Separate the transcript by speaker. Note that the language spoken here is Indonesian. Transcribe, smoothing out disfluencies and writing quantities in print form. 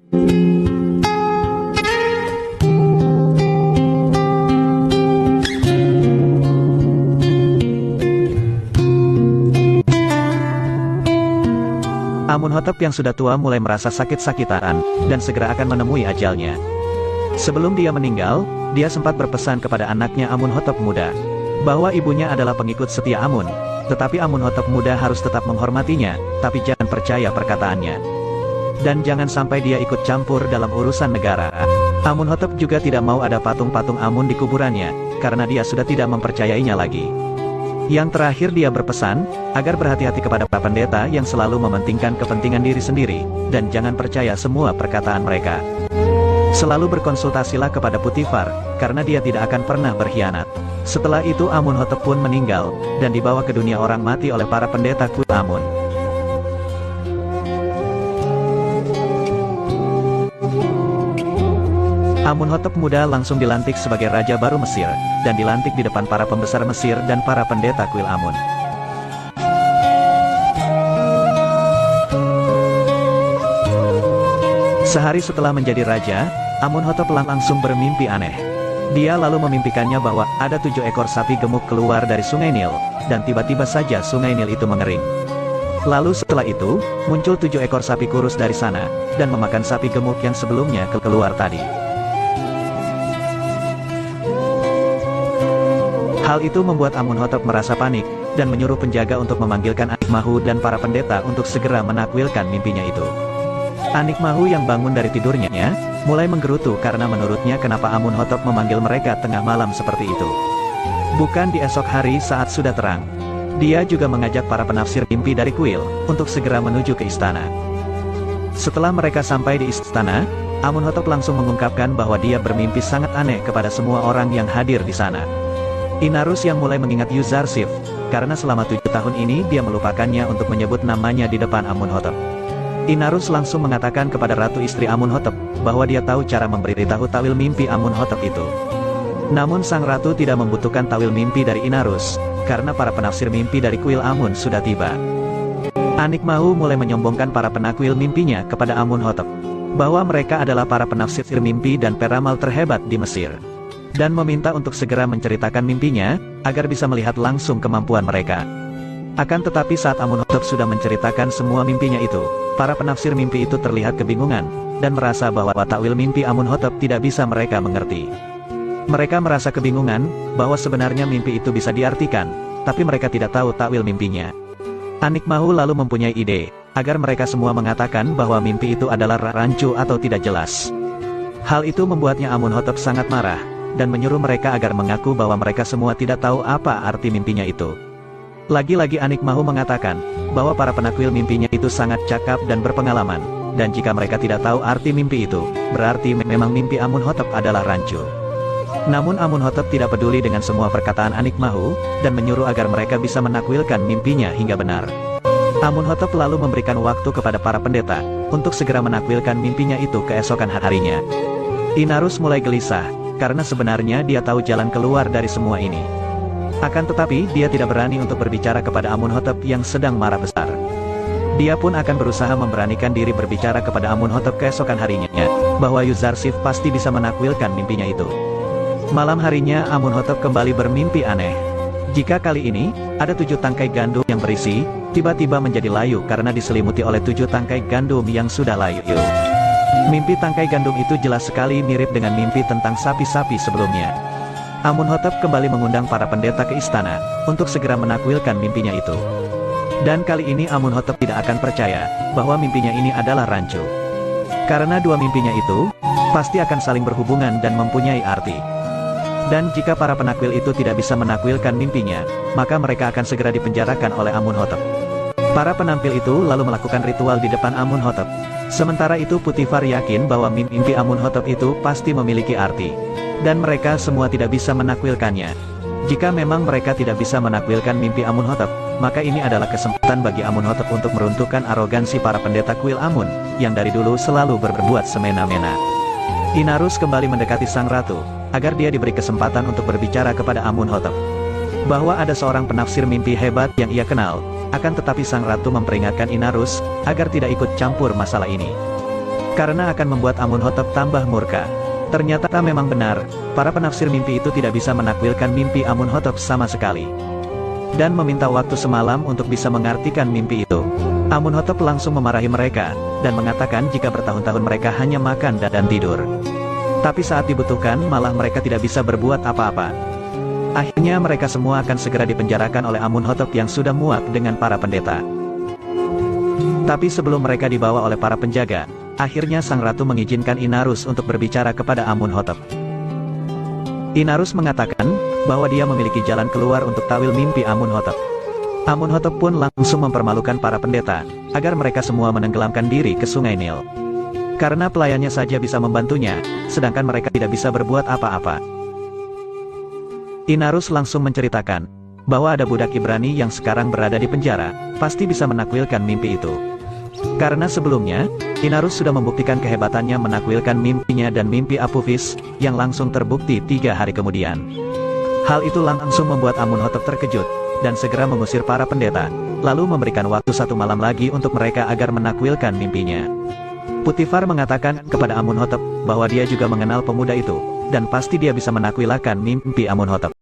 Speaker 1: Amunhotep yang sudah tua mulai merasa sakit-sakitan, dan segera akan menemui ajalnya. Sebelum dia meninggal, dia sempat berpesan kepada anaknya Amunhotep muda, bahwa ibunya adalah pengikut setia Amun, tetapi Amunhotep muda harus tetap menghormatinya, tapi jangan percaya perkataannya. Dan jangan sampai dia ikut campur dalam urusan negara. Amunhotep juga tidak mau ada patung-patung Amun di kuburannya, karena dia sudah tidak mempercayainya lagi. Yang terakhir dia berpesan, agar berhati-hati kepada para pendeta yang selalu mementingkan kepentingan diri sendiri, dan jangan percaya semua perkataan mereka. Selalu berkonsultasilah kepada Putifar, karena dia tidak akan pernah berkhianat. Setelah itu Amunhotep pun meninggal, dan dibawa ke dunia orang mati oleh para pendeta kuil Amun. Amunhotep muda langsung dilantik sebagai raja baru Mesir, dan dilantik di depan para pembesar Mesir dan para pendeta kuil Amun. Sehari setelah menjadi raja, Amunhotep langsung bermimpi aneh. Dia lalu memimpikannya bahwa ada 7 ekor sapi gemuk keluar dari sungai Nil, dan tiba-tiba saja sungai Nil itu mengering. Lalu setelah itu, muncul 7 ekor sapi kurus dari sana, dan memakan sapi gemuk yang sebelumnya keluar tadi. Hal itu membuat Amunhotep merasa panik, dan menyuruh penjaga untuk memanggilkan Anikmahu dan para pendeta untuk segera menakwilkan mimpinya itu. Anikmahu yang bangun dari tidurnya, mulai menggerutu karena menurutnya kenapa Amunhotep memanggil mereka tengah malam seperti itu. Bukan di esok hari saat sudah terang. Dia juga mengajak para penafsir mimpi dari kuil, untuk segera menuju ke istana. Setelah mereka sampai di istana, Amunhotep langsung mengungkapkan bahwa dia bermimpi sangat aneh kepada semua orang yang hadir di sana. Inarus yang mulai mengingat Yuzarsif, karena selama 7 tahun ini dia melupakannya untuk menyebut namanya di depan Amunhotep. Inarus langsung mengatakan kepada ratu istri Amunhotep, bahwa dia tahu cara memberitahu tawil mimpi Amunhotep itu. Namun sang ratu tidak membutuhkan tawil mimpi dari Inarus, karena para penafsir mimpi dari kuil Amun sudah tiba. Anikmahu mulai menyombongkan para penakwil mimpinya kepada Amunhotep, bahwa mereka adalah para penafsir mimpi dan peramal terhebat di Mesir. Dan meminta untuk segera menceritakan mimpinya, agar bisa melihat langsung kemampuan mereka. Akan tetapi saat Amunhotep sudah menceritakan semua mimpinya itu, para penafsir mimpi itu terlihat kebingungan, dan merasa bahwa takwil mimpi Amunhotep tidak bisa mereka mengerti. Mereka merasa kebingungan, bahwa sebenarnya mimpi itu bisa diartikan, tapi mereka tidak tahu takwil mimpinya. Anikmahu lalu mempunyai ide, agar mereka semua mengatakan bahwa mimpi itu adalah rancu atau tidak jelas. Hal itu membuatnya Amunhotep sangat marah, dan menyuruh mereka agar mengaku bahwa mereka semua tidak tahu apa arti mimpinya itu. Lagi-lagi Anikmahu mengatakan, bahwa para penakwil mimpinya itu sangat cakap dan berpengalaman, dan jika mereka tidak tahu arti mimpi itu, berarti memang mimpi Amunhotep adalah rancu. Namun Amunhotep tidak peduli dengan semua perkataan Anikmahu, dan menyuruh agar mereka bisa menakwilkan mimpinya hingga benar. Amunhotep lalu memberikan waktu kepada para pendeta, untuk segera menakwilkan mimpinya itu keesokan harinya. Inarus mulai gelisah, karena sebenarnya dia tahu jalan keluar dari semua ini. Akan tetapi, dia tidak berani untuk berbicara kepada Amunhotep yang sedang marah besar. Dia pun akan berusaha memberanikan diri berbicara kepada Amunhotep keesokan harinya, bahwa Yuzarsif pasti bisa menakwilkan mimpinya itu. Malam harinya Amunhotep kembali bermimpi aneh. Jika kali ini, ada 7 tangkai gandum yang berisi, tiba-tiba menjadi layu karena diselimuti oleh 7 tangkai gandum yang sudah layu. Mimpi tangkai gandum itu jelas sekali mirip dengan mimpi tentang sapi-sapi sebelumnya. Amunhotep kembali mengundang para pendeta ke istana, untuk segera menakwilkan mimpinya itu. Dan kali ini Amunhotep tidak akan percaya, bahwa mimpinya ini adalah rancu. Karena 2 mimpinya itu, pasti akan saling berhubungan dan mempunyai arti. Dan jika para penakwil itu tidak bisa menakwilkan mimpinya, maka mereka akan segera dipenjarakan oleh Amunhotep. Para penampil itu lalu melakukan ritual di depan Amunhotep. Sementara itu Putifar yakin bahwa mimpi Amunhotep itu pasti memiliki arti. Dan mereka semua tidak bisa menakwilkannya. Jika memang mereka tidak bisa menakwilkan mimpi Amunhotep, maka ini adalah kesempatan bagi Amunhotep untuk meruntuhkan arogansi para pendeta kuil Amun, yang dari dulu selalu berbuat semena-mena. Inarus kembali mendekati sang ratu, agar dia diberi kesempatan untuk berbicara kepada Amunhotep. Bahwa ada seorang penafsir mimpi hebat yang ia kenal, akan tetapi sang ratu memperingatkan Inarus, agar tidak ikut campur masalah ini. karena akan membuat Amunhotep tambah murka. Ternyata memang benar, para penafsir mimpi itu tidak bisa menakwilkan mimpi Amunhotep sama sekali. Dan meminta waktu semalam untuk bisa mengartikan mimpi itu. Amunhotep langsung memarahi mereka, dan mengatakan jika bertahun-tahun mereka hanya makan dan tidur. Tapi saat dibutuhkan malah mereka tidak bisa berbuat apa-apa. Akhirnya mereka semua akan segera dipenjarakan oleh Amunhotep yang sudah muak dengan para pendeta. Tapi sebelum mereka dibawa oleh para penjaga, akhirnya sang ratu mengizinkan Inarus untuk berbicara kepada Amunhotep. Inarus mengatakan bahwa dia memiliki jalan keluar untuk tawil mimpi Amunhotep. Amunhotep pun langsung mempermalukan para pendeta, agar mereka semua menenggelamkan diri ke sungai Nil. Karena pelayannya saja bisa membantunya, sedangkan mereka tidak bisa berbuat apa-apa. Inarus langsung menceritakan bahwa ada budak Ibrani yang sekarang berada di penjara, pasti bisa menakwilkan mimpi itu. Karena sebelumnya, Inarus sudah membuktikan kehebatannya menakwilkan mimpinya dan mimpi Apophis, yang langsung terbukti 3 hari kemudian. Hal itu langsung membuat Amunhotep terkejut, dan segera mengusir para pendeta, lalu memberikan waktu 1 malam lagi untuk mereka agar menakwilkan mimpinya. Putifar mengatakan kepada Amunhotep, bahwa dia juga mengenal pemuda itu, dan pasti dia bisa menakwilakan mimpi Amunhotep.